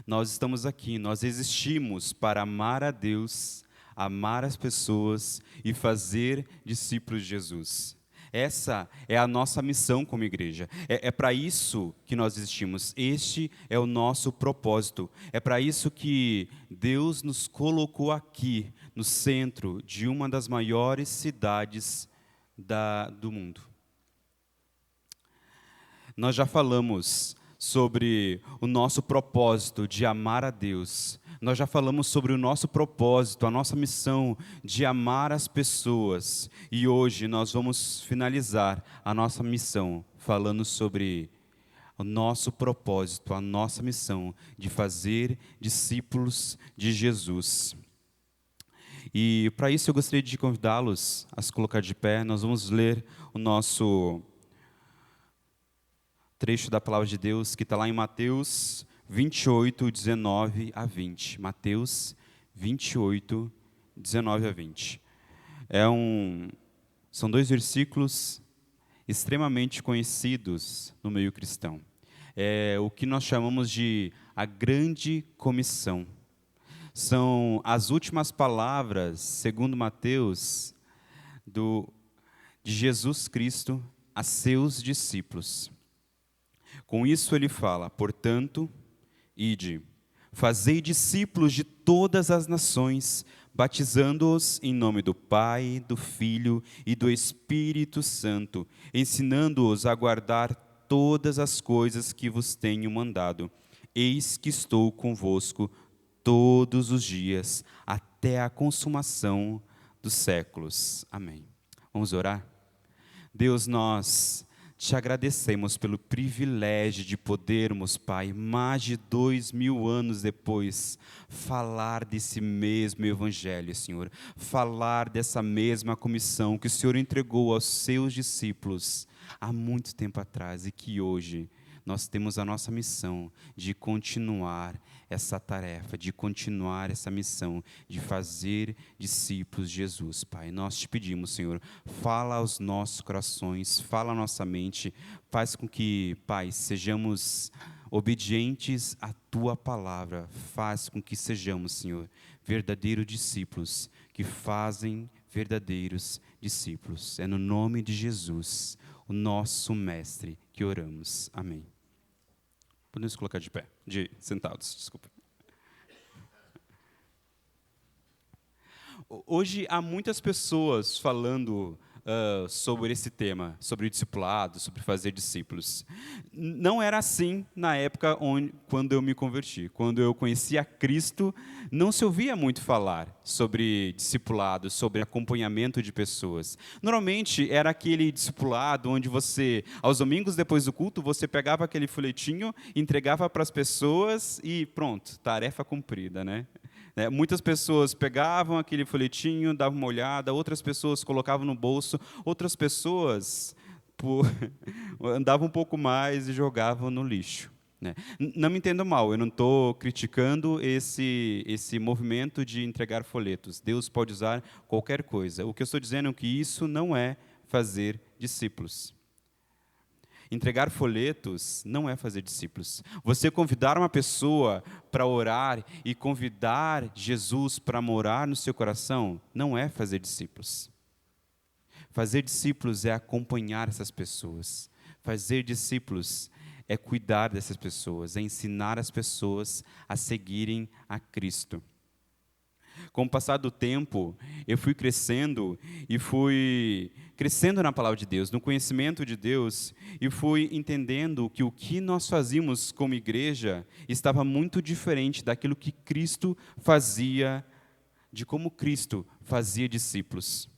Nós estamos aqui, nós existimos para amar a Deus, amar as pessoas e fazer discípulos de Jesus. Essa é a nossa missão como igreja. É para isso que nós existimos. Este é o nosso propósito. É para isso que Deus nos colocou aqui, no centro de uma das maiores cidades do mundo. Nós já falamos sobre o nosso propósito de amar a Deus. Nós já falamos sobre o nosso propósito, a nossa missão de amar as pessoas. E hoje nós vamos finalizar a nossa missão falando sobre o nosso propósito, a nossa missão de fazer discípulos de Jesus. E para isso eu gostaria de convidá-los a se colocar de pé. Nós vamos ler o nosso trecho da palavra de Deus que está lá em Mateus 28, 19 a 20. Mateus 28, 19 a 20. São dois versículos extremamente conhecidos no meio cristão. É o que nós chamamos de a grande comissão. São as últimas palavras, segundo Mateus, de Jesus Cristo a seus discípulos. Com isso ele fala: portanto, ide, fazei discípulos de todas as nações, batizando-os em nome do Pai, do Filho e do Espírito Santo, ensinando-os a guardar todas as coisas que vos tenho mandado. Eis que estou convosco todos os dias, até a consumação dos séculos. Amém. Vamos orar? Deus, nós te agradecemos pelo privilégio de podermos, Pai, mais de 2000 anos depois, falar desse mesmo Evangelho, Senhor. Falar dessa mesma comissão que o Senhor entregou aos seus discípulos há muito tempo atrás e que hoje nós temos a nossa missão de continuar essa tarefa, de continuar essa missão, de fazer discípulos de Jesus, Pai. Nós te pedimos, Senhor, fala aos nossos corações, fala à nossa mente, faz com que, Pai, sejamos obedientes à Tua palavra, faz com que sejamos, Senhor, verdadeiros discípulos, que fazem verdadeiros discípulos. É no nome de Jesus, o nosso Mestre, que oramos. Amém. Podemos colocar de pé, sentados, desculpa. Hoje há muitas pessoas falando sobre esse tema, sobre o discipulado, sobre fazer discípulos. Não era assim na época quando eu me converti. Quando eu conhecia Cristo, não se ouvia muito falar sobre discipulado, sobre acompanhamento de pessoas. Normalmente era aquele discipulado onde você, aos domingos depois do culto, você pegava aquele folhetinho, entregava para as pessoas e pronto, tarefa cumprida, né? Muitas pessoas pegavam aquele folhetinho, davam uma olhada, outras pessoas colocavam no bolso, outras pessoas andavam um pouco mais e jogavam no lixo. Não me entenda mal, eu não estou criticando esse movimento de entregar folhetos. Deus pode usar qualquer coisa. O que eu estou dizendo é que isso não é fazer discípulos. Entregar folhetos não é fazer discípulos. Você convidar uma pessoa para orar e convidar Jesus para morar no seu coração não é fazer discípulos. Fazer discípulos é acompanhar essas pessoas. Fazer discípulos é cuidar dessas pessoas, é ensinar as pessoas a seguirem a Cristo. Com o passar do tempo, eu fui crescendo na palavra de Deus, no conhecimento de Deus, e fui entendendo que o que nós fazíamos como igreja estava muito diferente daquilo que Cristo fazia, de como Cristo fazia discípulos.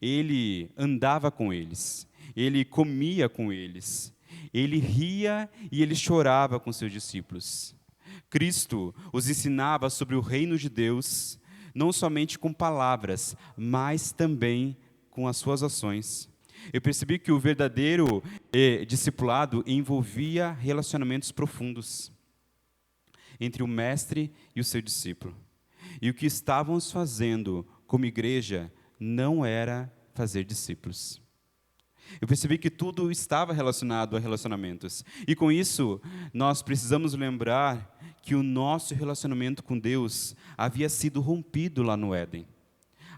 Ele andava com eles, ele comia com eles, ele ria e ele chorava com seus discípulos. Cristo os ensinava sobre o reino de Deus, não somente com palavras, mas também com as suas ações. Eu percebi que o verdadeiro discipulado envolvia relacionamentos profundos entre o mestre e o seu discípulo. E o que estávamos fazendo como igreja não era fazer discípulos. Eu percebi que tudo estava relacionado a relacionamentos. E com isso, nós precisamos lembrar que o nosso relacionamento com Deus havia sido rompido lá no Éden.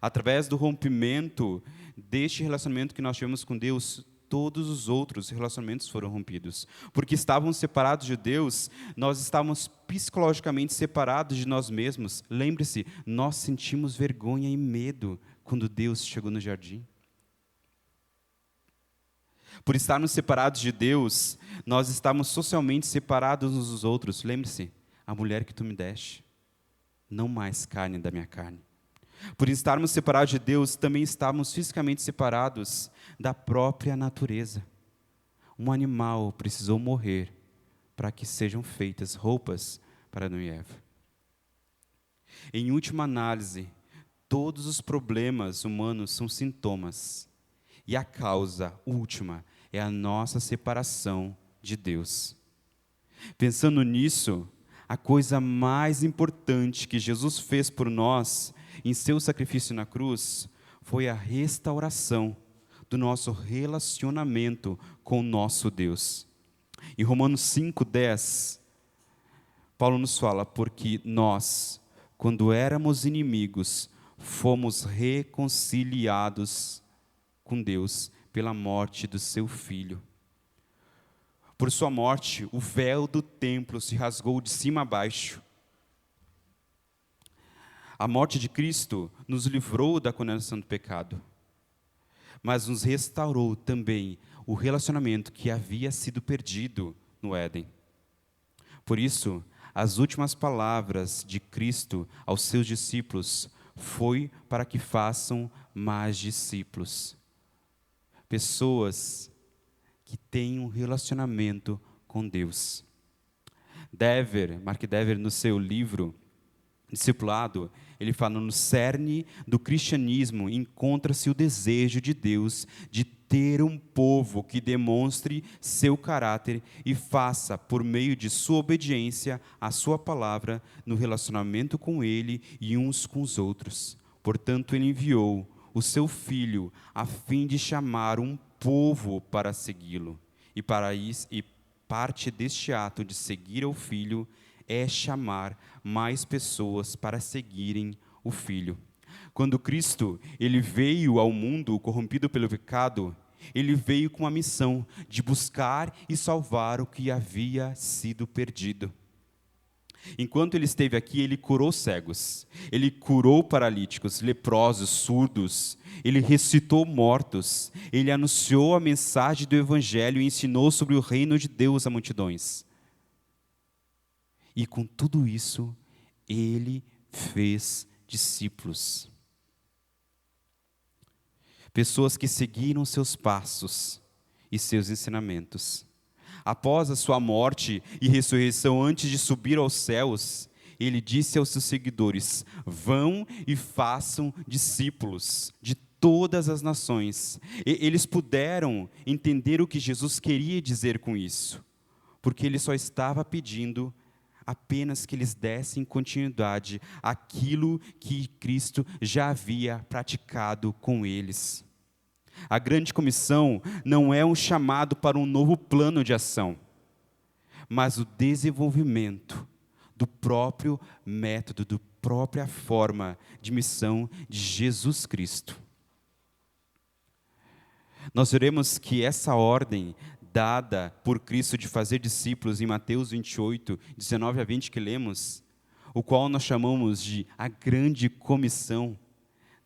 Através do rompimento deste relacionamento que nós tivemos com Deus, todos os outros relacionamentos foram rompidos. Porque estávamos separados de Deus, nós estávamos psicologicamente separados de nós mesmos. Lembre-se, nós sentimos vergonha e medo quando Deus chegou no jardim. Por estarmos separados de Deus, nós estávamos socialmente separados uns dos outros. Lembre-se, a mulher que tu me deste, não mais carne da minha carne. Por estarmos separados de Deus, também estávamos fisicamente separados da própria natureza. Um animal precisou morrer para que sejam feitas roupas para Adão e Eva. Em última análise, todos os problemas humanos são sintomas. E a causa última é a nossa separação de Deus. Pensando nisso, a coisa mais importante que Jesus fez por nós, em seu sacrifício na cruz, foi a restauração do nosso relacionamento com o nosso Deus. Em Romanos 5:10, Paulo nos fala, porque nós, quando éramos inimigos, fomos reconciliados com Deus pela morte do seu Filho. Por sua morte, o véu do templo se rasgou de cima a baixo. A morte de Cristo nos livrou da condenação do pecado, mas nos restaurou também o relacionamento que havia sido perdido no Éden. Por isso, as últimas palavras de Cristo aos seus discípulos foi para que façam mais discípulos. Pessoas que têm um relacionamento com Deus. Mark Dever, no seu livro Discipulado, ele fala: no cerne do cristianismo encontra-se o desejo de Deus de ter um povo que demonstre seu caráter e faça, por meio de sua obediência à sua palavra, no relacionamento com Ele e uns com os outros. Portanto, Ele enviou o seu Filho a fim de chamar um povo para segui-lo. E parte deste ato de seguir ao Filho é chamar mais pessoas para seguirem o Filho. Quando Cristo ele veio ao mundo corrompido pelo pecado, ele veio com a missão de buscar e salvar o que havia sido perdido. Enquanto ele esteve aqui, ele curou cegos, ele curou paralíticos, leprosos, surdos, ele ressuscitou mortos, ele anunciou a mensagem do Evangelho e ensinou sobre o reino de Deus a multidões. E com tudo isso, ele fez discípulos. Pessoas que seguiram seus passos e seus ensinamentos. Após a sua morte e ressurreição, antes de subir aos céus, ele disse aos seus seguidores: vão e façam discípulos de todas as nações. Eles puderam entender o que Jesus queria dizer com isso, porque ele só estava pedindo apenas que eles dessem continuidade àquilo que Cristo já havia praticado com eles. A grande comissão não é um chamado para um novo plano de ação, mas o desenvolvimento do próprio método, da própria forma de missão de Jesus Cristo. Nós veremos que essa ordem dada por Cristo de fazer discípulos em Mateus 28, 19 a 20 que lemos, o qual nós chamamos de a grande comissão,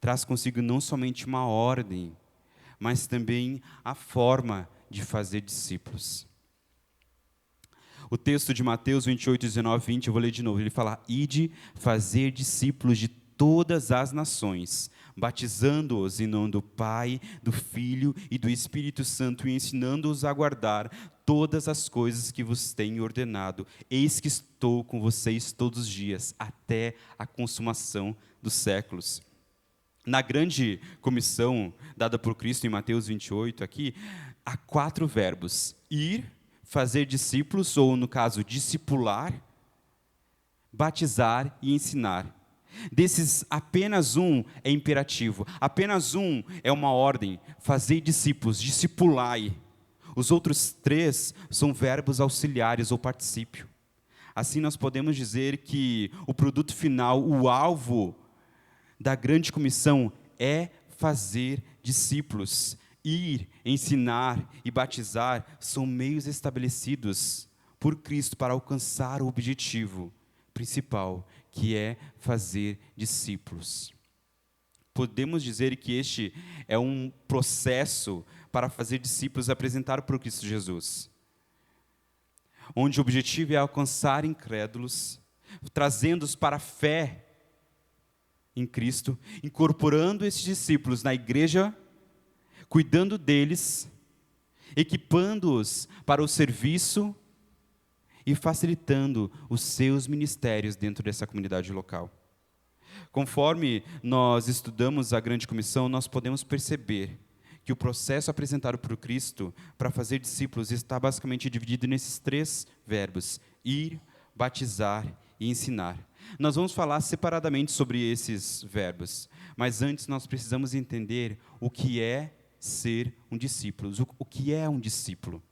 traz consigo não somente uma ordem, mas também a forma de fazer discípulos. O texto de Mateus 28, 19 e 20, eu vou ler de novo, ele fala: ide fazer discípulos de todas as nações, batizando-os em nome do Pai, do Filho e do Espírito Santo, e ensinando-os a guardar todas as coisas que vos tenho ordenado. Eis que estou com vocês todos os dias, até a consumação dos séculos. Na grande comissão dada por Cristo em Mateus 28, aqui, há 4 verbos: ir, fazer discípulos, ou no caso, discipular, batizar e ensinar. Desses, apenas um é imperativo, apenas um é uma ordem: fazer discípulos, discipulai. Os outros 3 são verbos auxiliares ou particípio. Assim, nós podemos dizer que o produto final, o alvo da grande comissão é fazer discípulos. Ir, ensinar e batizar são meios estabelecidos por Cristo para alcançar o objetivo principal, que é fazer discípulos. Podemos dizer que este é um processo para fazer discípulos apresentado por Cristo Jesus, onde o objetivo é alcançar incrédulos, trazendo-os para a fé em Cristo, incorporando esses discípulos na igreja, cuidando deles, equipando-os para o serviço e facilitando os seus ministérios dentro dessa comunidade local. Conforme nós estudamos a grande comissão, nós podemos perceber que o processo apresentado por Cristo para fazer discípulos está basicamente dividido nesses 3 verbos: ir, batizar e ensinar. Nós vamos falar separadamente sobre esses verbos, mas antes nós precisamos entender o que é ser um discípulo. O que é um discípulo?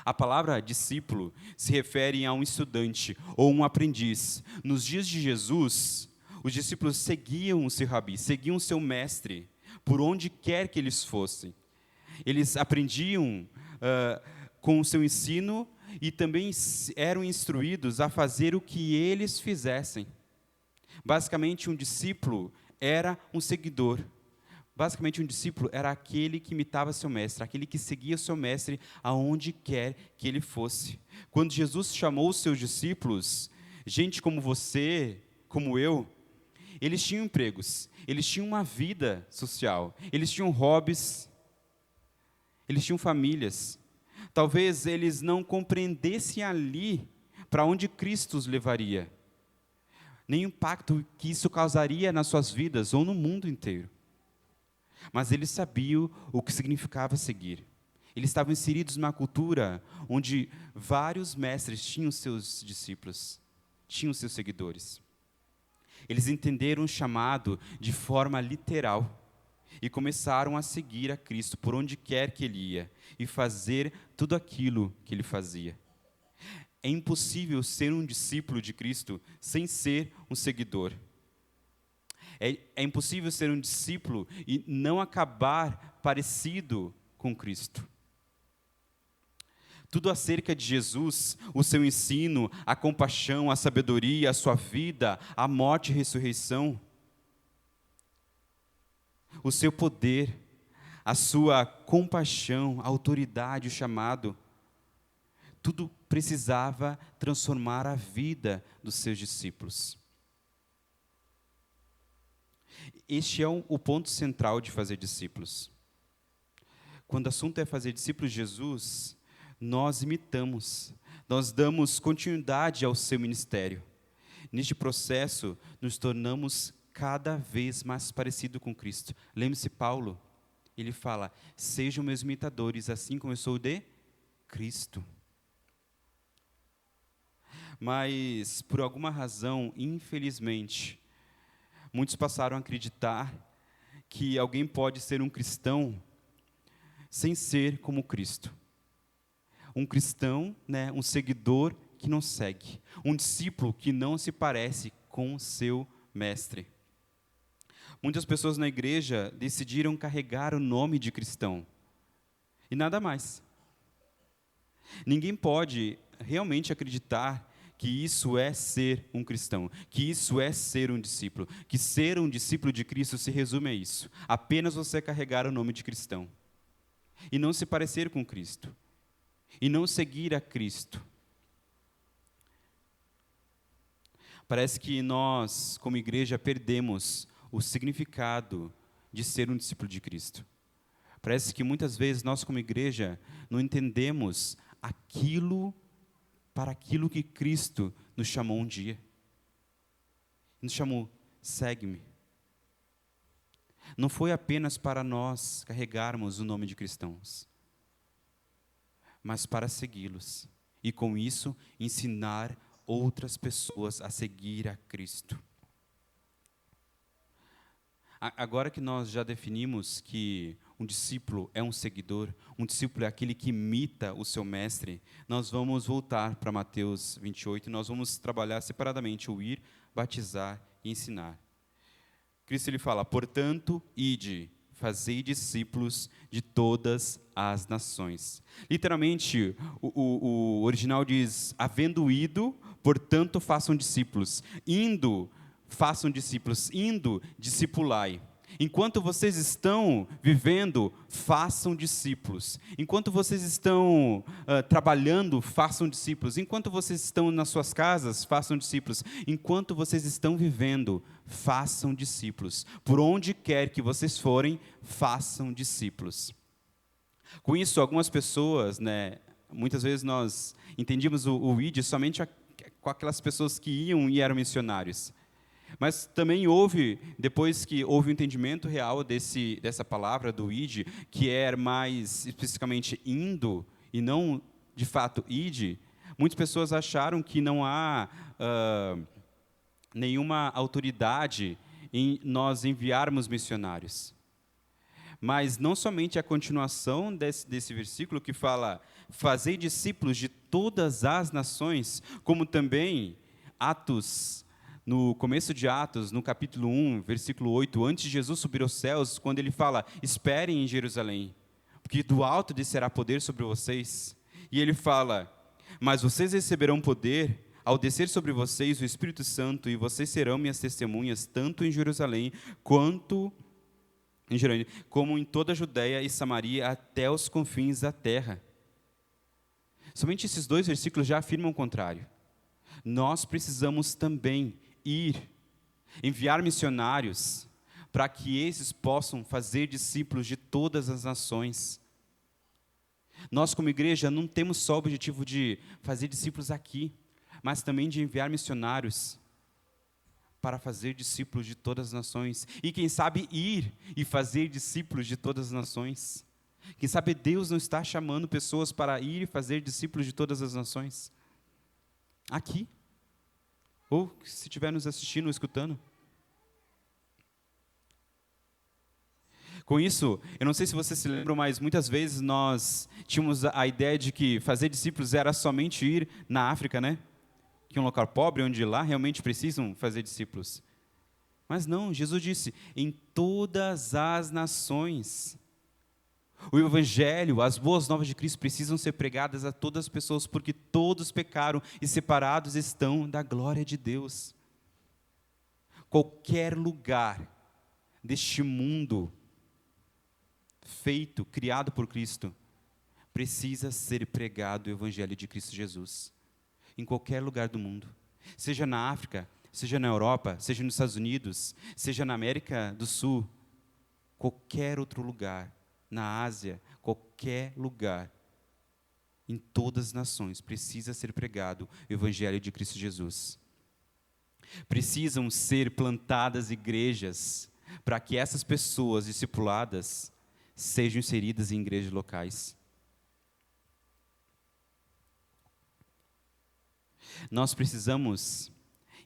A palavra discípulo se refere a um estudante ou um aprendiz. Nos dias de Jesus, os discípulos seguiam o seu rabi, seguiam o seu mestre, por onde quer que eles fossem. Eles aprendiam com o seu ensino e também eram instruídos a fazer o que eles fizessem. Basicamente, um discípulo era um seguidor. Basicamente, um discípulo era aquele que imitava seu mestre, aquele que seguia seu mestre aonde quer que ele fosse. Quando Jesus chamou os seus discípulos, gente como você, como eu, eles tinham empregos, eles tinham uma vida social, eles tinham hobbies, eles tinham famílias. Talvez eles não compreendessem ali para onde Cristo os levaria, nem o impacto que isso causaria nas suas vidas ou no mundo inteiro. Mas eles sabiam o que significava seguir. Eles estavam inseridos numa cultura onde vários mestres tinham seus discípulos, tinham seus seguidores. Eles entenderam o chamado de forma literal e começaram a seguir a Cristo por onde quer que Ele ia e fazer tudo aquilo que Ele fazia. É impossível ser um discípulo de Cristo sem ser um seguidor. É impossível ser um discípulo e não acabar parecido com Cristo. Tudo acerca de Jesus, o seu ensino, a compaixão, a sabedoria, a sua vida, a morte e ressurreição, o seu poder, a sua compaixão, a autoridade, o chamado, tudo precisava transformar a vida dos seus discípulos. Este é o ponto central de fazer discípulos. Quando o assunto é fazer discípulos de Jesus, nós imitamos, nós damos continuidade ao seu ministério. Neste processo, nos tornamos cada vez mais parecidos com Cristo. Lembre-se, Paulo, ele fala: sejam meus imitadores, assim como eu sou de Cristo. Mas, por alguma razão, infelizmente, muitos passaram a acreditar que alguém pode ser um cristão sem ser como Cristo. Um cristão, um seguidor que não segue. Um discípulo que não se parece com o seu mestre. Muitas pessoas na igreja decidiram carregar o nome de cristão. E nada mais. Ninguém pode realmente acreditar que isso é ser um cristão, que isso é ser um discípulo, que ser um discípulo de Cristo se resume a isso, apenas você carregar o nome de cristão, e não se parecer com Cristo, e não seguir a Cristo. Parece que nós, como igreja, perdemos o significado de ser um discípulo de Cristo. Parece que muitas vezes nós, como igreja, não entendemos para aquilo que Cristo nos chamou um dia. Nos chamou: segue-me. Não foi apenas para nós carregarmos o nome de cristãos, mas para segui-los. E com isso, ensinar outras pessoas a seguir a Cristo. Agora que nós já definimos que um discípulo é um seguidor, um discípulo é aquele que imita o seu mestre, nós vamos voltar para Mateus 28 e nós vamos trabalhar separadamente o ir, batizar e ensinar. Cristo ele fala, portanto, ide, fazei discípulos de todas as nações. Literalmente, o original diz, havendo ido, portanto, façam discípulos. Indo, façam discípulos. Indo, discipulai. Enquanto vocês estão vivendo, façam discípulos. Enquanto vocês estão trabalhando, façam discípulos. Enquanto vocês estão nas suas casas, façam discípulos. Enquanto vocês estão vivendo, façam discípulos. Por onde quer que vocês forem, façam discípulos. Com isso, algumas pessoas, muitas vezes nós entendíamos o ID somente com aquelas pessoas que iam e eram missionários. Mas também depois que houve o entendimento real dessa palavra, do id, que era mais especificamente indo, e não, de fato, id, muitas pessoas acharam que não há nenhuma autoridade em nós enviarmos missionários. Mas não somente a continuação desse versículo que fala, fazei discípulos de todas as nações, como também no começo de Atos, no capítulo 1, versículo 8, antes de Jesus subir aos céus, quando ele fala, esperem em Jerusalém, porque do alto descerá poder sobre vocês. E ele fala, mas vocês receberão poder ao descer sobre vocês o Espírito Santo, e vocês serão minhas testemunhas, tanto em Jerusalém, como em toda a Judéia e Samaria, até os confins da terra. Somente esses 2 versículos já afirmam o contrário. Nós precisamos também enviar missionários, para que esses possam fazer discípulos de todas as nações. Nós, como igreja, não temos só o objetivo de fazer discípulos aqui, mas também de enviar missionários para fazer discípulos de todas as nações. E quem sabe ir e fazer discípulos de todas as nações. Quem sabe Deus não está chamando pessoas para ir e fazer discípulos de todas as nações. Aqui. Ou se estiver nos assistindo ou escutando. Com isso, eu não sei se vocês se lembram, mas muitas vezes nós tínhamos a ideia de que fazer discípulos era somente ir na África, que é um local pobre, onde lá realmente precisam fazer discípulos. Mas não, Jesus disse, em todas as nações. O Evangelho, as boas novas de Cristo precisam ser pregadas a todas as pessoas, porque todos pecaram e separados estão da glória de Deus. Qualquer lugar deste mundo criado por Cristo, precisa ser pregado o Evangelho de Cristo Jesus. Em qualquer lugar do mundo. Seja na África, seja na Europa, seja nos Estados Unidos, seja na América do Sul, qualquer outro lugar. Na Ásia, qualquer lugar, em todas as nações, precisa ser pregado o Evangelho de Cristo Jesus. Precisam ser plantadas igrejas para que essas pessoas discipuladas sejam inseridas em igrejas locais. Nós precisamos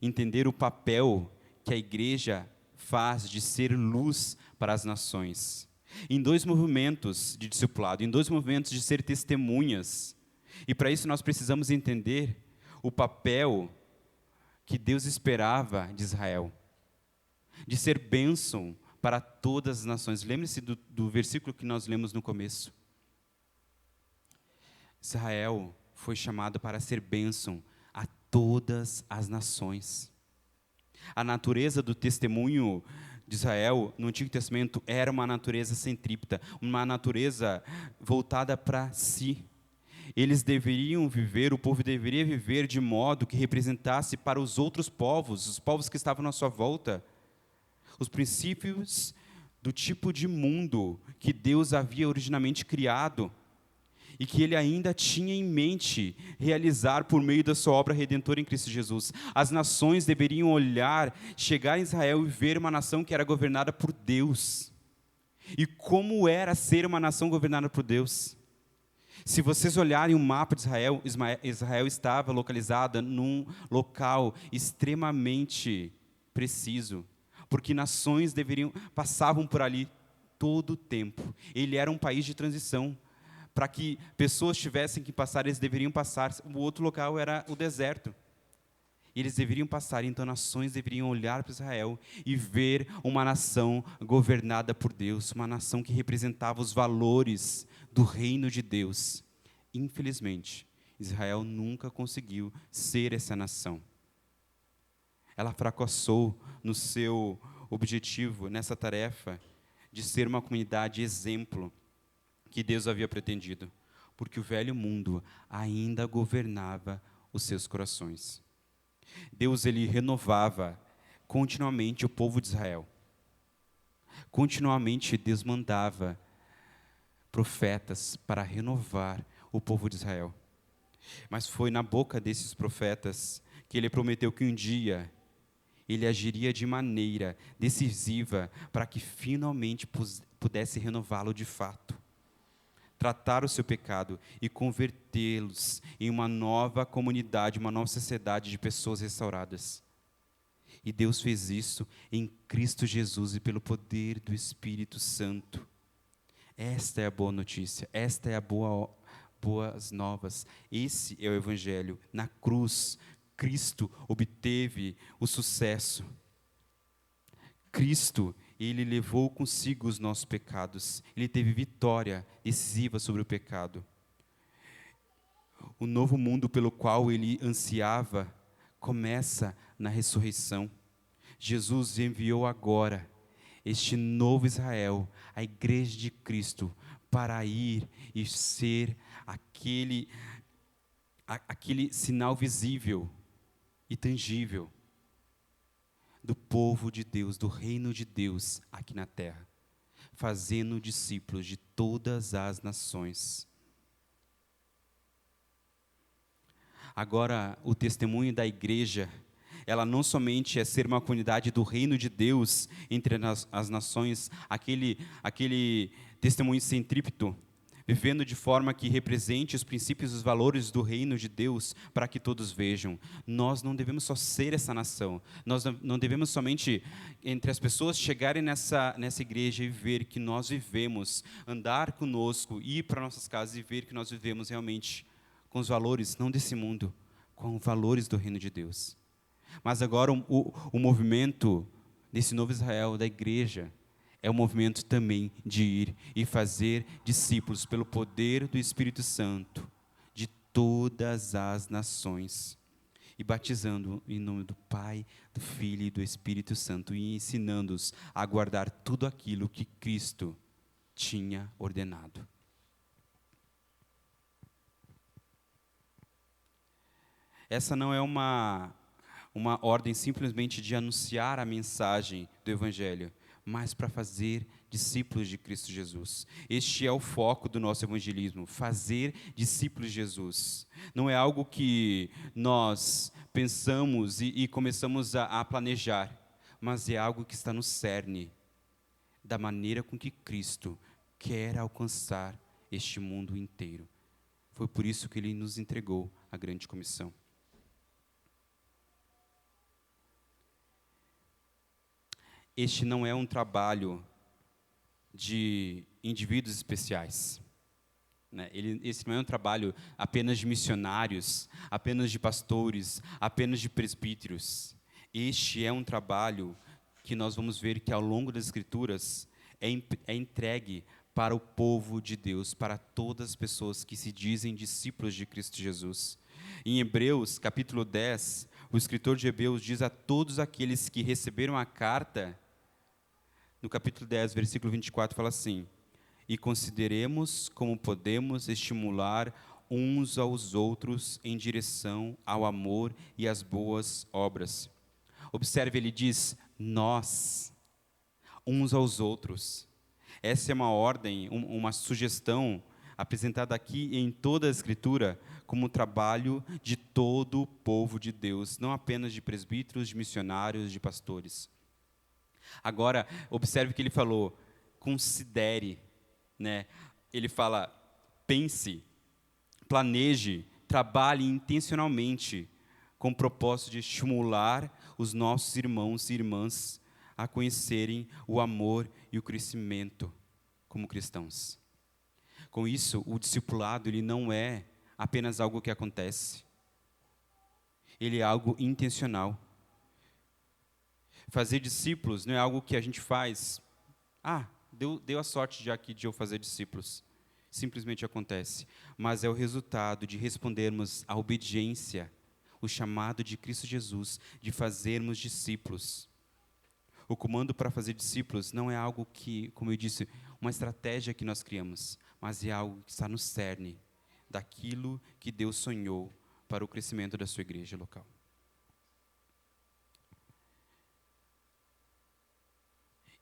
entender o papel que a igreja faz de ser luz para as nações. Em 2 movimentos de discipulado, em 2 movimentos de ser testemunhas. E para isso nós precisamos entender o papel que Deus esperava de Israel, de ser bênção para todas as nações. Lembre-se do versículo que nós lemos no começo. Israel foi chamado para ser bênção a todas as nações. A natureza do testemunho de Israel, no Antigo Testamento, era uma natureza centrípeta, uma natureza voltada para si. Eles deveriam viver, o povo deveria viver de modo que representasse para os outros povos, os povos que estavam à sua volta, os princípios do tipo de mundo que Deus havia originalmente criado e que Ele ainda tinha em mente realizar por meio da sua obra redentora em Cristo Jesus. As nações deveriam chegar em Israel e ver uma nação que era governada por Deus. E como era ser uma nação governada por Deus? Se vocês olharem o mapa de Israel, Israel estava localizada num local extremamente preciso, porque nações passavam por ali todo o tempo. Ele era um país de transição. Para que pessoas tivessem que passar, eles deveriam passar. O outro local era o deserto. Eles deveriam passar, então nações deveriam olhar para Israel e ver uma nação governada por Deus, uma nação que representava os valores do reino de Deus. Infelizmente, Israel nunca conseguiu ser essa nação. Ela fracassou no seu objetivo, nessa tarefa de ser uma comunidade exemplo que Deus havia pretendido, porque o velho mundo ainda governava os seus corações. Deus, ele renovava continuamente o povo de Israel. Continuamente Deus mandava profetas para renovar o povo de Israel. Mas foi na boca desses profetas que ele prometeu que um dia ele agiria de maneira decisiva para que finalmente pudesse renová-lo de fato. Tratar o seu pecado e convertê-los em uma nova comunidade, uma nova sociedade de pessoas restauradas. E Deus fez isso em Cristo Jesus e pelo poder do Espírito Santo. Esta é a boa notícia, esta é a boas novas. Esse é o Evangelho. Na cruz, Cristo obteve o sucesso. Cristo, ele levou consigo os nossos pecados. Ele teve vitória decisiva sobre o pecado. O novo mundo pelo qual ele ansiava começa na ressurreição. Jesus enviou agora este novo Israel, a igreja de Cristo, para ir e ser aquele sinal visível e tangível do povo de Deus, do reino de Deus aqui na terra, fazendo discípulos de todas as nações. Agora, o testemunho da igreja, ela não somente é ser uma comunidade do reino de Deus entre as nações, aquele testemunho centrípeto, vivendo de forma que represente os princípios e os valores do reino de Deus para que todos vejam. Nós não devemos só ser essa nação, nós não devemos somente, entre as pessoas, chegarem nessa igreja e ver que nós vivemos, andar conosco, ir para nossas casas e ver que nós vivemos realmente com os valores, não desse mundo, com os valores do reino de Deus. Mas agora o movimento desse novo Israel, da igreja, é um movimento também de ir e fazer discípulos pelo poder do Espírito Santo de todas as nações, e batizando em nome do Pai, do Filho e do Espírito Santo, e ensinando-os a guardar tudo aquilo que Cristo tinha ordenado. Essa não é uma ordem simplesmente de anunciar a mensagem do Evangelho, mas para fazer discípulos de Cristo Jesus. Este é o foco do nosso evangelismo, fazer discípulos de Jesus. Não é algo que nós pensamos e começamos a planejar, mas é algo que está no cerne da maneira com que Cristo quer alcançar este mundo inteiro. Foi por isso que Ele nos entregou a grande comissão. Este não é um trabalho de indivíduos especiais, né? Esse não é um trabalho apenas de missionários, apenas de pastores, apenas de presbíteros. Este é um trabalho que nós vamos ver que ao longo das Escrituras é entregue para o povo de Deus, para todas as pessoas que se dizem discípulos de Cristo Jesus. Em Hebreus, capítulo 10, o escritor de Hebreus diz a todos aqueles que receberam a carta, no capítulo 10, versículo 24, fala assim: e consideremos como podemos estimular uns aos outros em direção ao amor e às boas obras. Observe, ele diz, nós, uns aos outros. Essa é uma ordem, uma sugestão apresentada aqui em toda a Escritura como trabalho de todo o povo de Deus, não apenas de presbíteros, de missionários, de pastores. Agora, observe que ele falou, considere, né? Ele fala, pense, planeje, trabalhe intencionalmente com o propósito de estimular os nossos irmãos e irmãs a conhecerem o amor e o crescimento como cristãos. Com isso, o discipulado ele não é apenas algo que acontece. Ele é algo intencional. Fazer discípulos não é algo que a gente faz. Deu a sorte já aqui de eu fazer discípulos. Simplesmente acontece. Mas é o resultado de respondermos à obediência, o chamado de Cristo Jesus, de fazermos discípulos. O comando para fazer discípulos não é algo que, como eu disse, uma estratégia que nós criamos, mas é algo que está no cerne daquilo que Deus sonhou para o crescimento da sua igreja local.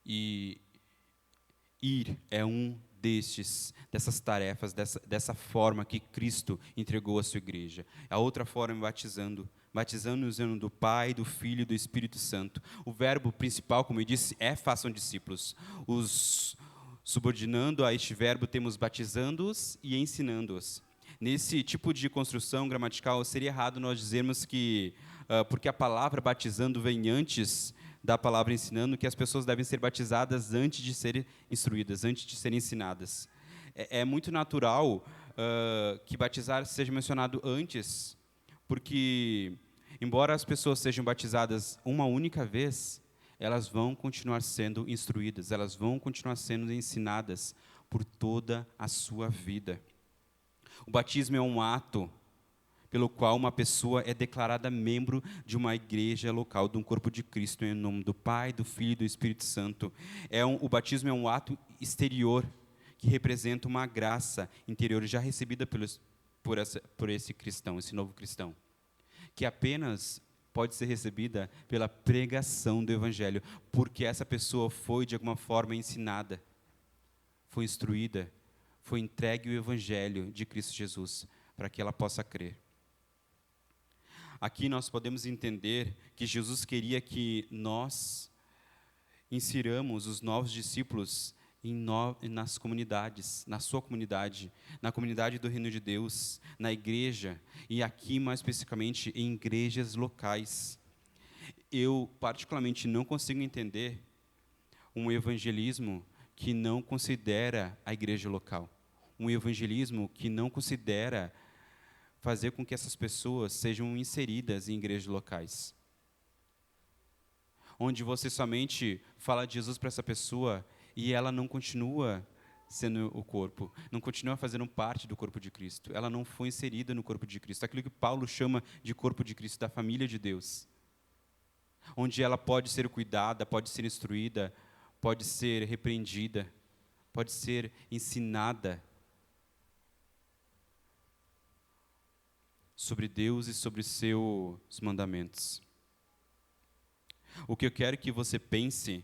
E ir é dessas tarefas, dessa forma que Cristo entregou à sua igreja. A outra forma é batizando-nos em nome do Pai, do Filho e do Espírito Santo. O verbo principal, como eu disse, é façam discípulos. Subordinando a este verbo, temos batizando-os e ensinando-os. Nesse tipo de construção gramatical, seria errado nós dizermos que, porque a palavra batizando vem antes da palavra ensinando, que as pessoas devem ser batizadas antes de serem instruídas, antes de serem ensinadas. É muito natural que batizar seja mencionado antes, porque, embora as pessoas sejam batizadas uma única vez, elas vão continuar sendo instruídas, elas vão continuar sendo ensinadas por toda a sua vida. O batismo é um ato pelo qual uma pessoa é declarada membro de uma igreja local, de um corpo de Cristo, em nome do Pai, do Filho e do Espírito Santo. O batismo é um ato exterior, que representa uma graça interior já recebida por esse cristão, esse novo cristão, que apenas pode ser recebida pela pregação do Evangelho, porque essa pessoa foi, de alguma forma, ensinada, foi instruída, foi entregue o Evangelho de Cristo Jesus, para que ela possa crer. Aqui nós podemos entender que Jesus queria que nós insiramos os novos discípulos nas comunidades, na sua comunidade, na comunidade do Reino de Deus, na igreja, e aqui mais especificamente em igrejas locais. Eu particularmente não consigo entender um evangelismo que não considera a igreja local, um evangelismo que não considera fazer com que essas pessoas sejam inseridas em igrejas locais, onde você somente fala de Jesus para essa pessoa e ela não continua sendo o corpo, não continua fazendo parte do corpo de Cristo, ela não foi inserida no corpo de Cristo, aquilo que Paulo chama de corpo de Cristo, da família de Deus, onde ela pode ser cuidada, pode ser instruída, pode ser repreendida, pode ser ensinada sobre Deus e sobre seus mandamentos. O que eu quero que você pense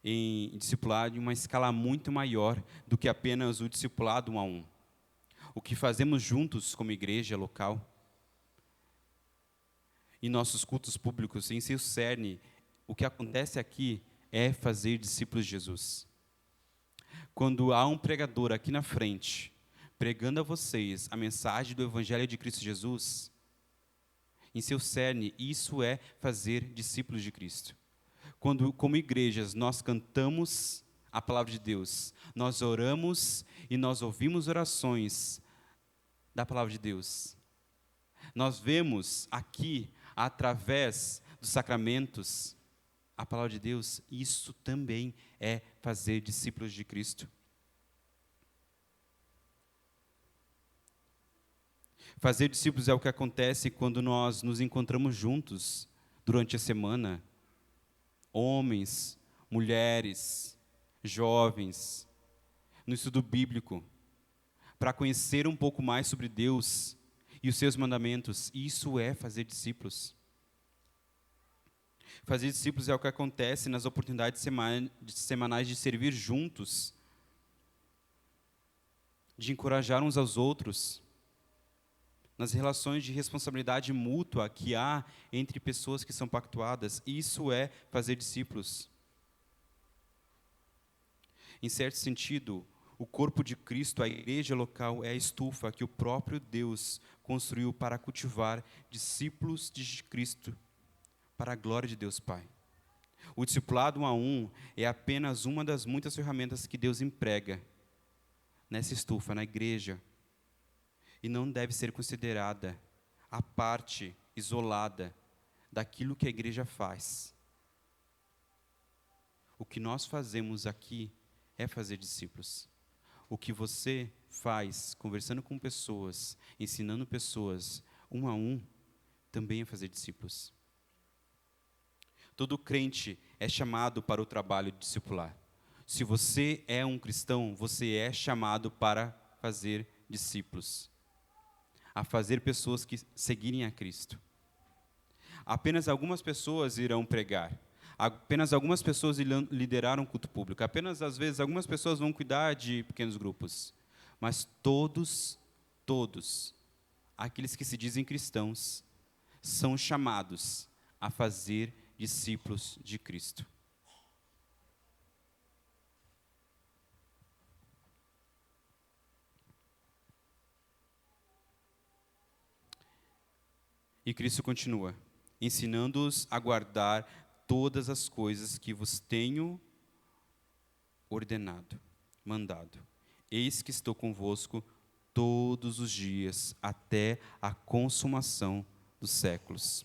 em discipulado em uma escala muito maior do que apenas o discipulado 1 a 1. O que fazemos juntos como igreja local, em nossos cultos públicos, em seu cerne, o que acontece aqui é fazer discípulos de Jesus. Quando há um pregador aqui na frente, pregando a vocês a mensagem do Evangelho de Cristo Jesus, em seu cerne, isso é fazer discípulos de Cristo. Quando, como igrejas, nós cantamos a palavra de Deus, nós oramos e nós ouvimos orações da palavra de Deus. Nós vemos aqui, através dos sacramentos, a palavra de Deus, isso também é fazer discípulos de Cristo. Fazer discípulos é o que acontece quando nós nos encontramos juntos durante a semana. Homens, mulheres, jovens, no estudo bíblico, para conhecer um pouco mais sobre Deus e os seus mandamentos. Isso é fazer discípulos. Fazer discípulos é o que acontece nas oportunidades semanais de servir juntos, de encorajar uns aos outros, nas relações de responsabilidade mútua que há entre pessoas que são pactuadas. Isso é fazer discípulos. Em certo sentido, o corpo de Cristo, a igreja local, é a estufa que o próprio Deus construiu para cultivar discípulos de Cristo, para a glória de Deus Pai. O discipulado 1 a 1 é apenas uma das muitas ferramentas que Deus emprega nessa estufa, na igreja, e não deve ser considerada a parte isolada daquilo que a igreja faz. O que nós fazemos aqui é fazer discípulos. O que você faz conversando com pessoas, ensinando pessoas 1 a 1, também é fazer discípulos. Todo crente é chamado para o trabalho de discipular. Se você é um cristão, você é chamado para fazer discípulos, a fazer pessoas que seguirem a Cristo. Apenas algumas pessoas irão pregar. Apenas algumas pessoas irão liderar um culto público. Apenas, às vezes, algumas pessoas vão cuidar de pequenos grupos. Mas todos, aqueles que se dizem cristãos, são chamados a fazer discípulos de Cristo. E Cristo continua, ensinando-os a guardar todas as coisas que vos tenho ordenado, mandado. Eis que estou convosco todos os dias, até a consumação dos séculos.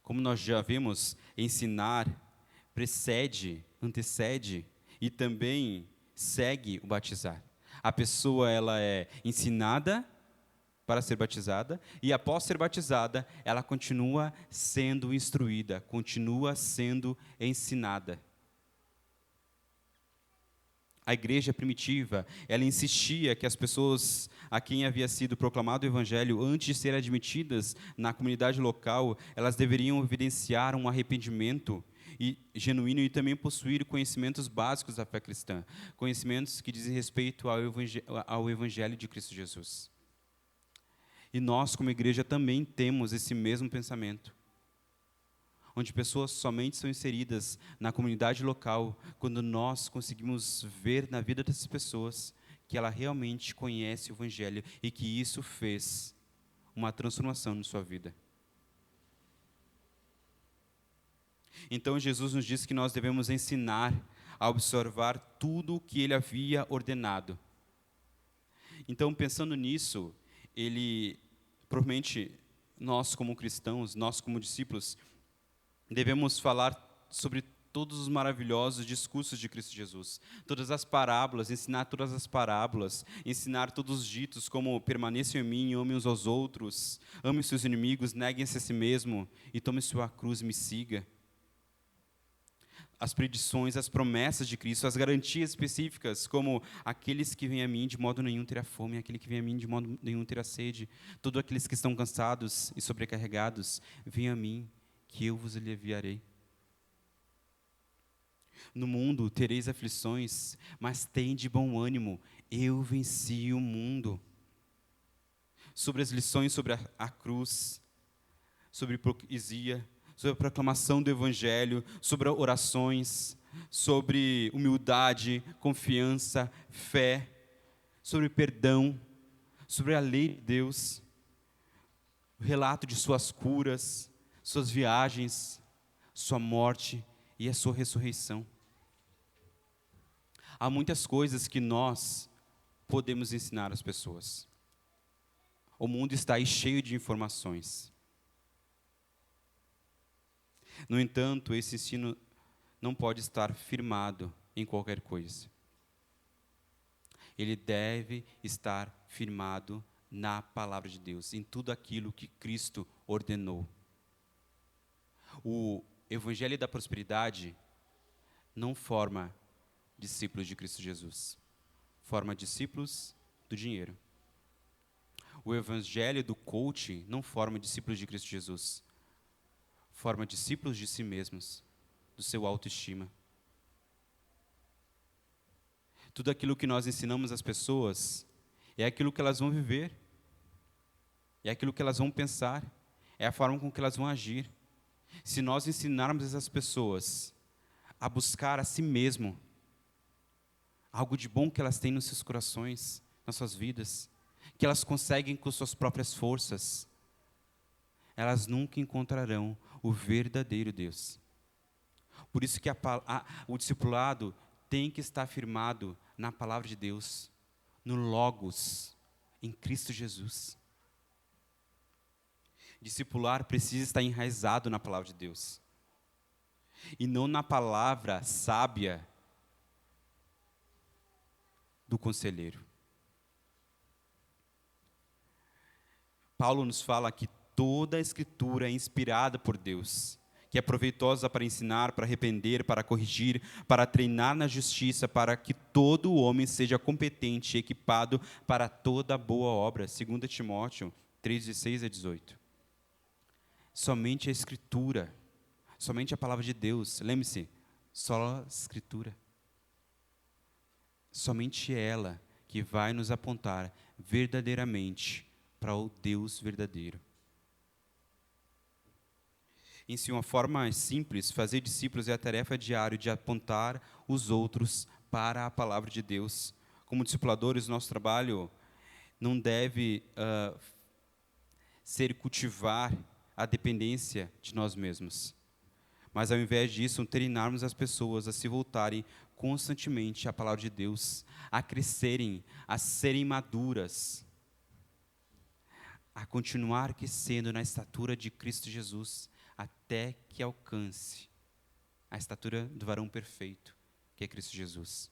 Como nós já vimos, ensinar precede, antecede e também segue o batizar. A pessoa ela é ensinada para ser batizada, e após ser batizada, ela continua sendo instruída, continua sendo ensinada. A igreja primitiva, ela insistia que as pessoas a quem havia sido proclamado o evangelho, antes de serem admitidas na comunidade local, elas deveriam evidenciar um arrependimento genuíno e também possuir conhecimentos básicos da fé cristã, conhecimentos que dizem respeito ao evangelho de Cristo Jesus. E nós, como igreja, também temos esse mesmo pensamento, onde pessoas somente são inseridas na comunidade local quando nós conseguimos ver na vida dessas pessoas que ela realmente conhece o evangelho e que isso fez uma transformação na sua vida. Então Jesus nos diz que nós devemos ensinar a observar tudo o que ele havia ordenado. Então, pensando nisso, provavelmente, nós como cristãos, nós como discípulos, devemos falar sobre todos os maravilhosos discursos de Cristo Jesus. Todas as parábolas, ensinar todas as parábolas, ensinar todos os ditos como permaneçam em mim, amem uns aos outros, amem seus inimigos, neguem-se a si mesmo e tome sua cruz e me siga. As predições, as promessas de Cristo, as garantias específicas, como aqueles que vêm a mim de modo nenhum terá fome, aquele que vem a mim de modo nenhum terá sede, todos aqueles que estão cansados e sobrecarregados, venham a mim, que eu vos aliviarei. No mundo tereis aflições, mas tende bom ânimo, eu venci o mundo. Sobre as lições sobre a cruz, sobre hipocrisia, sobre a proclamação do evangelho, sobre orações, sobre humildade, confiança, fé, sobre perdão, sobre a lei de Deus, o relato de suas curas, suas viagens, sua morte e a sua ressurreição. Há muitas coisas que nós podemos ensinar às pessoas. O mundo está aí cheio de informações. No entanto, esse ensino não pode estar firmado em qualquer coisa. Ele deve estar firmado na palavra de Deus, em tudo aquilo que Cristo ordenou. O evangelho da prosperidade não forma discípulos de Cristo Jesus, forma discípulos do dinheiro. O evangelho do coaching não forma discípulos de Cristo Jesus, forma discípulos de si mesmos, do seu autoestima. Tudo aquilo que nós ensinamos às pessoas é aquilo que elas vão viver, é aquilo que elas vão pensar, é a forma com que elas vão agir. Se nós ensinarmos essas pessoas a buscar a si mesmo, algo de bom que elas têm nos seus corações, nas suas vidas, que elas conseguem com suas próprias forças, elas nunca encontrarão o verdadeiro Deus. Por isso que o discipulado tem que estar firmado na palavra de Deus, no Logos, em Cristo Jesus. Discipular precisa estar enraizado na palavra de Deus, e não na palavra sábia do conselheiro. Paulo nos fala que toda a Escritura é inspirada por Deus, que é proveitosa para ensinar, para arrepender, para corrigir, para treinar na justiça, para que todo homem seja competente e equipado para toda boa obra. 2 Timóteo 3:16-18. Somente a Escritura, somente a palavra de Deus, lembre-se, só a Escritura. Somente ela que vai nos apontar verdadeiramente para o Deus verdadeiro. Em si, uma forma simples, fazer discípulos é a tarefa diária de apontar os outros para a palavra de Deus. Como discipuladores, nosso trabalho não deve ser cultivar a dependência de nós mesmos, mas ao invés disso, treinarmos as pessoas a se voltarem constantemente à palavra de Deus, a crescerem, a serem maduras, a continuar crescendo na estatura de Cristo Jesus, até que alcance a estatura do varão perfeito, que é Cristo Jesus.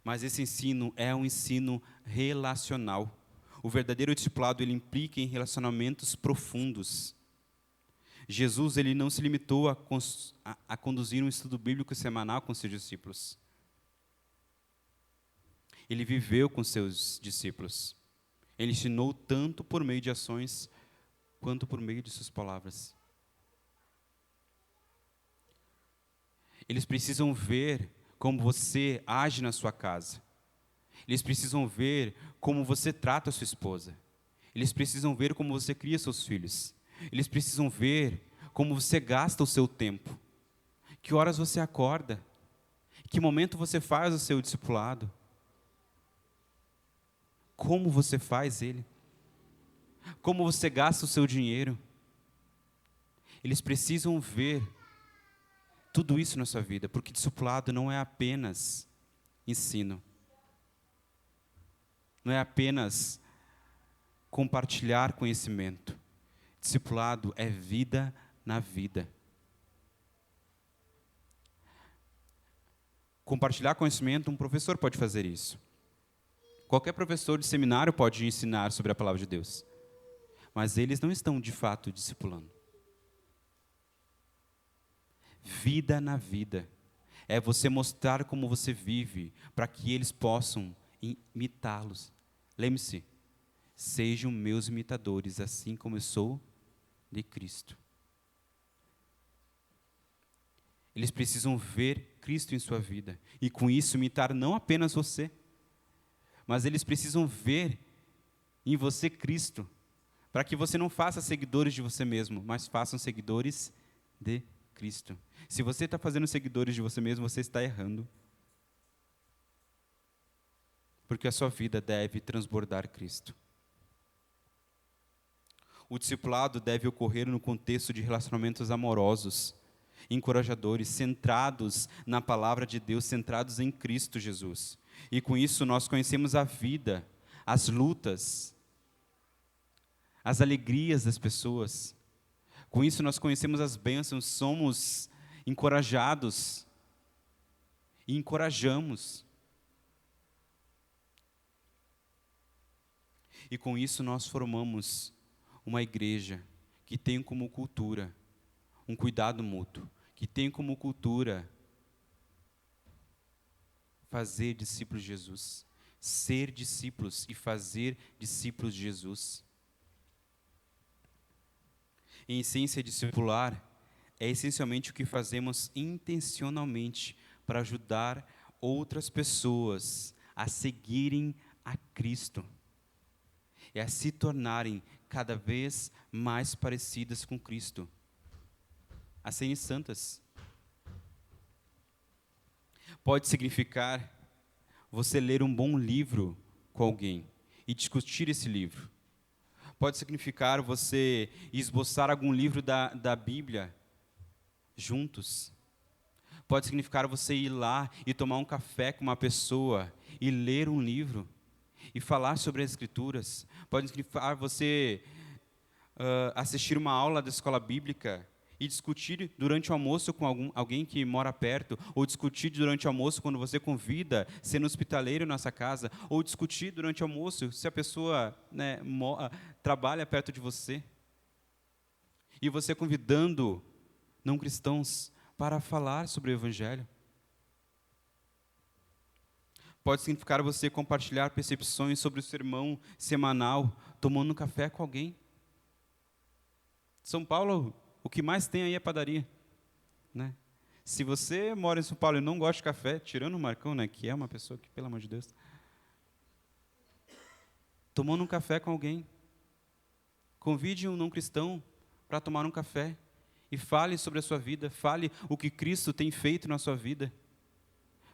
Mas esse ensino é um ensino relacional. O verdadeiro discipulado, ele implica em relacionamentos profundos. Jesus, ele não se limitou a conduzir um estudo bíblico semanal com seus discípulos. Ele viveu com seus discípulos. Ele ensinou tanto por meio de ações, quanto por meio de suas palavras. Eles precisam ver como você age na sua casa. Eles precisam ver como você trata a sua esposa. Eles precisam ver como você cria seus filhos. Eles precisam ver como você gasta o seu tempo. Que horas você acorda? Que momento você faz o seu discipulado? Como você faz ele? Como você gasta o seu dinheiro? Eles precisam ver tudo isso na sua vida, porque discipulado não é apenas ensino. Não é apenas compartilhar conhecimento. Discipulado é vida na vida. Compartilhar conhecimento, um professor pode fazer isso. Qualquer professor de seminário pode ensinar sobre a palavra de Deus. Mas eles não estão, de fato, discipulando. Vida na vida. É você mostrar como você vive, para que eles possam imitá-los. Lembre-se, sejam meus imitadores, assim como eu sou de Cristo. Eles precisam ver Cristo em sua vida. E com isso imitar não apenas você, mas eles precisam ver em você Cristo, para que você não faça seguidores de você mesmo, mas façam seguidores de Cristo. Se você está fazendo seguidores de você mesmo, você está errando. Porque a sua vida deve transbordar Cristo. O discipulado deve ocorrer no contexto de relacionamentos amorosos, encorajadores, centrados na palavra de Deus, centrados em Cristo Jesus. E com isso nós conhecemos a vida, as lutas, as alegrias das pessoas. Com isso nós conhecemos as bênçãos, somos encorajados e encorajamos. E com isso nós formamos uma igreja que tem como cultura um cuidado mútuo, que tem como cultura fazer discípulos de Jesus, ser discípulos e fazer discípulos de Jesus. Em essência, discipular é essencialmente o que fazemos intencionalmente para ajudar outras pessoas a seguirem a Cristo e a se tornarem cada vez mais parecidas com Cristo, a serem santas. Pode significar você ler um bom livro com alguém e discutir esse livro. Pode significar você esboçar algum livro da Bíblia juntos. Pode significar você ir lá e tomar um café com uma pessoa e ler um livro e falar sobre as Escrituras. Pode significar você assistir uma aula da escola bíblica e discutir durante o almoço com alguém que mora perto, ou discutir durante o almoço quando você convida, sendo hospitaleiro na nossa casa, ou discutir durante o almoço se a pessoa, né, trabalha perto de você. E você convidando não cristãos para falar sobre o Evangelho. Pode significar você compartilhar percepções sobre o sermão semanal, tomando um café com alguém. São Paulo, o que mais tem aí é padaria, né? Se você mora em São Paulo e não gosta de café, tirando o Marcão, né, que é uma pessoa que, pelo amor de Deus, tomando um café com alguém, convide um não cristão para tomar um café e fale sobre a sua vida, fale o que Cristo tem feito na sua vida,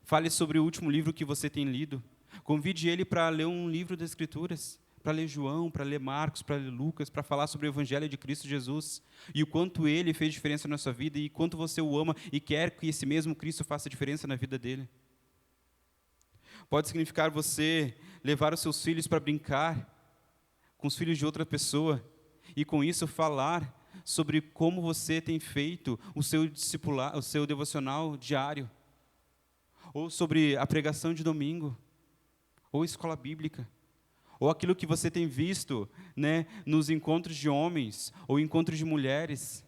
fale sobre o último livro que você tem lido, convide ele para ler um livro das Escrituras, para ler João, para ler Marcos, para ler Lucas, para falar sobre o Evangelho de Cristo Jesus, e o quanto ele fez diferença na sua vida, e quanto você o ama, e quer que esse mesmo Cristo faça diferença na vida dele. Pode significar você levar os seus filhos para brincar com os filhos de outra pessoa, e com isso falar sobre como você tem feito o seu discipular, o seu devocional diário, ou sobre a pregação de domingo, ou escola bíblica, ou aquilo que você tem visto, né, nos encontros de homens ou encontros de mulheres.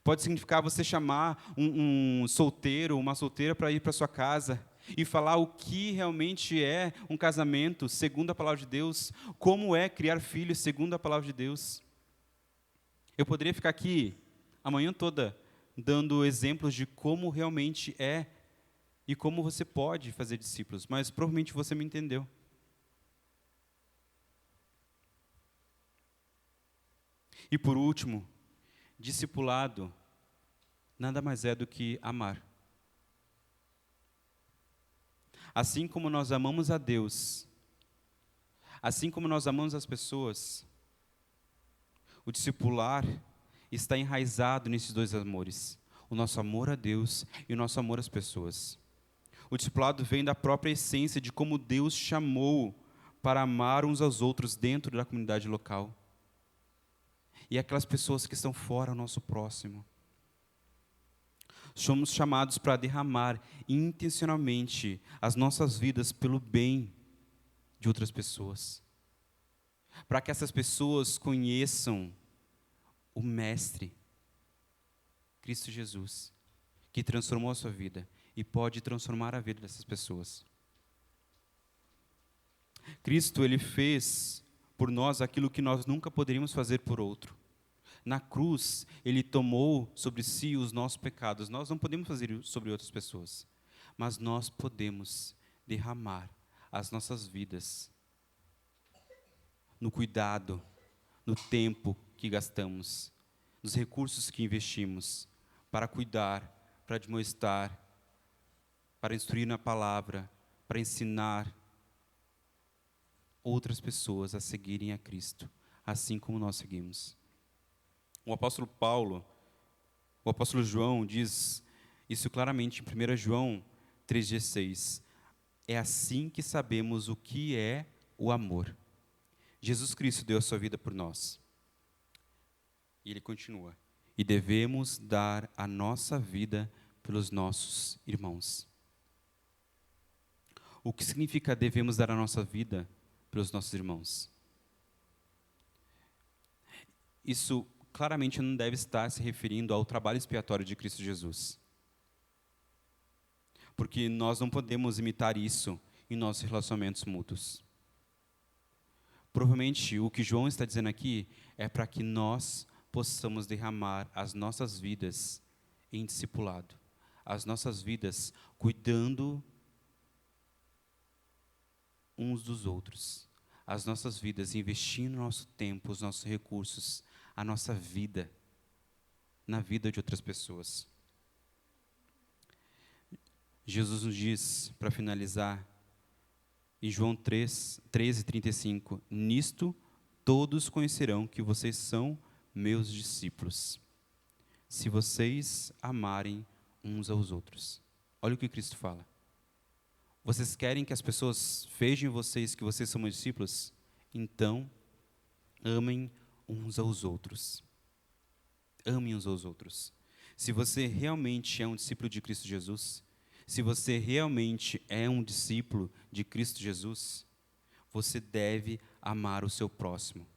Pode significar você chamar um solteiro, uma solteira para ir para sua casa e falar o que realmente é um casamento segundo a palavra de Deus, como é criar filhos segundo a palavra de Deus. Eu poderia ficar aqui a manhã toda dando exemplos de como realmente é e como você pode fazer discípulos, mas provavelmente você me entendeu. E por último, discipulado nada mais é do que amar. Assim como nós amamos a Deus, assim como nós amamos as pessoas, o discipular está enraizado nesses dois amores, o nosso amor a Deus e o nosso amor às pessoas. O discipulado vem da própria essência de como Deus chamou para amar uns aos outros dentro da comunidade local. E aquelas pessoas que estão fora, o nosso próximo. Somos chamados para derramar intencionalmente as nossas vidas pelo bem de outras pessoas. Para que essas pessoas conheçam o Mestre, Cristo Jesus, que transformou a sua vida e pode transformar a vida dessas pessoas. Cristo, ele fez por nós aquilo que nós nunca poderíamos fazer por outro. Na cruz, ele tomou sobre si os nossos pecados. Nós não podemos fazer isso sobre outras pessoas, mas nós podemos derramar as nossas vidas no cuidado, no tempo que gastamos, nos recursos que investimos para cuidar, para admoestar, para instruir na palavra, para ensinar outras pessoas a seguirem a Cristo, assim como nós seguimos. O apóstolo João diz isso claramente em 1 João 3,16. É assim que sabemos o que é o amor. Jesus Cristo deu a sua vida por nós. E ele continua. E devemos dar a nossa vida pelos nossos irmãos. O que significa devemos dar a nossa vida pelos nossos irmãos? Isso claramente não deve estar se referindo ao trabalho expiatório de Cristo Jesus. Porque nós não podemos imitar isso em nossos relacionamentos mútuos. Provavelmente o que João está dizendo aqui é para que nós possamos derramar as nossas vidas em discipulado, as nossas vidas cuidando uns dos outros, as nossas vidas investindo nosso tempo, os nossos recursos, a nossa vida na vida de outras pessoas. Jesus nos diz, para finalizar, Em João 13:35, nisto todos conhecerão que vocês são meus discípulos, se vocês amarem uns aos outros. Olha o que Cristo fala. Vocês querem que as pessoas vejam em vocês que vocês são meus discípulos? Então, amem uns aos outros. Amem uns aos outros. Se você realmente é um discípulo de Cristo Jesus, se você realmente é um discípulo de Cristo Jesus, você deve amar o seu próximo.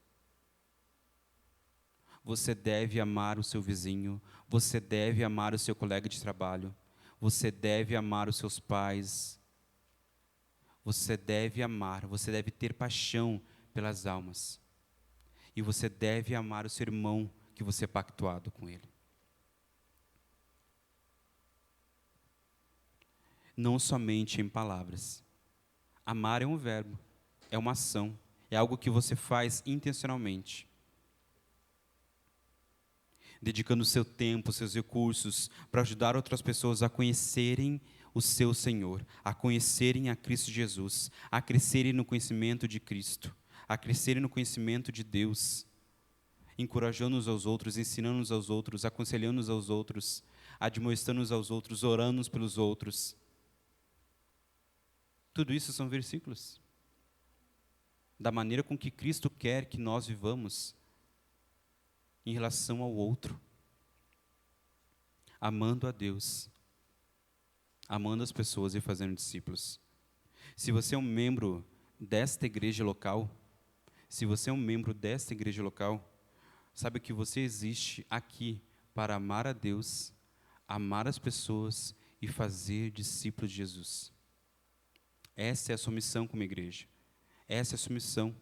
Você deve amar o seu vizinho, você deve amar o seu colega de trabalho, você deve amar os seus pais, você deve amar, você deve ter paixão pelas almas. E você deve amar o seu irmão que você é pactuado com ele. Não somente em palavras. Amar é um verbo, é uma ação, é algo que você faz intencionalmente. Dedicando o seu tempo, seus recursos, para ajudar outras pessoas a conhecerem o seu Senhor, a conhecerem a Cristo Jesus, a crescerem no conhecimento de Cristo, a crescerem no conhecimento de Deus, encorajando-nos aos outros, ensinando-nos aos outros, aconselhando-nos aos outros, admoestando-nos aos outros, orando-nos pelos outros. Tudo isso são versículos da maneira com que Cristo quer que nós vivamos em relação ao outro, amando a Deus, amando as pessoas e fazendo discípulos. Se você é um membro desta igreja local, sabe que você existe aqui para amar a Deus, amar as pessoas e fazer discípulos de Jesus. Essa é a sua missão como igreja. Essa é a sua missão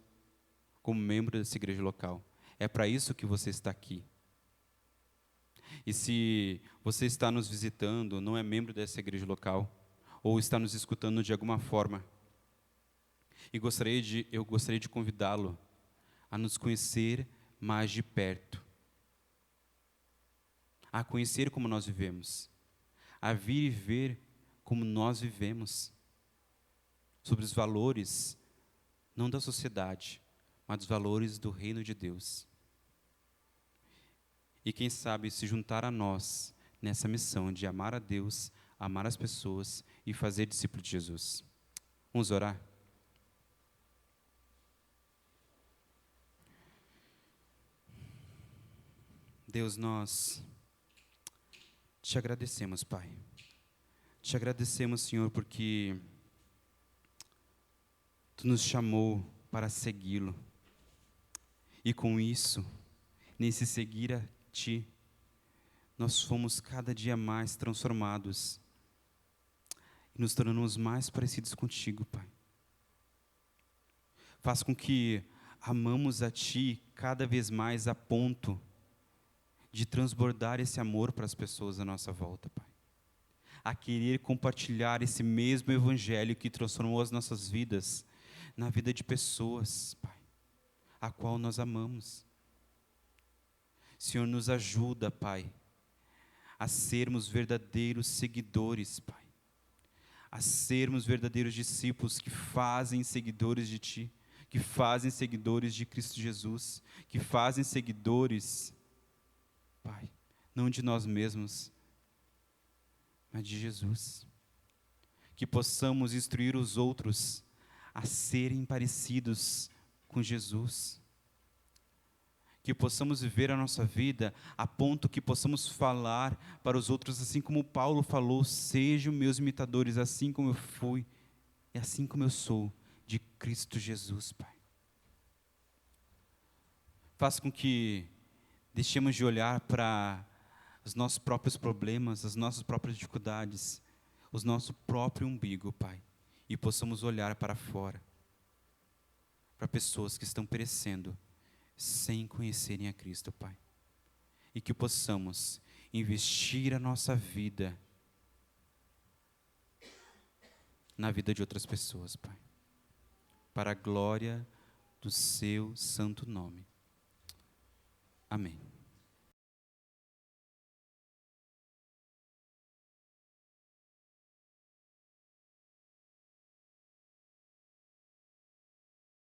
como membro dessa igreja local. É para isso que você está aqui. E se você está nos visitando, não é membro dessa igreja local, ou está nos escutando de alguma forma, eu gostaria de convidá-lo a nos conhecer mais de perto, a conhecer como nós vivemos, a vir e ver como nós vivemos, sobre os valores, não da sociedade, mas dos valores do reino de Deus. E quem sabe se juntar a nós nessa missão de amar a Deus, amar as pessoas e fazer discípulo de Jesus. Vamos orar? Deus, nós te agradecemos, Pai. Te agradecemos, Senhor, porque Tu nos chamou para segui-lo. E com isso, nesse seguir a Ti, nós fomos cada dia mais transformados e nos tornamos mais parecidos contigo, Pai. Faz com que amamos a Ti cada vez mais a ponto de transbordar esse amor para as pessoas à nossa volta, Pai. A querer compartilhar esse mesmo evangelho que transformou as nossas vidas na vida de pessoas, Pai, a qual nós amamos. Senhor, nos ajuda, Pai, a sermos verdadeiros seguidores, Pai, a sermos verdadeiros discípulos que fazem seguidores de Ti, que fazem seguidores de Cristo Jesus, que fazem seguidores, Pai, não de nós mesmos, mas de Jesus. Que possamos instruir os outros a serem parecidos com Jesus. Que possamos viver a nossa vida a ponto que possamos falar para os outros, assim como Paulo falou: sejam meus imitadores, assim como eu fui e assim como eu sou de Cristo Jesus, Pai. Faça com que deixemos de olhar para os nossos próprios problemas, as nossas próprias dificuldades, o nosso próprio umbigo, Pai, e possamos olhar para fora, para pessoas que estão perecendo sem conhecerem a Cristo, Pai. E que possamos investir a nossa vida na vida de outras pessoas, Pai, para a glória do Seu santo nome. Amém.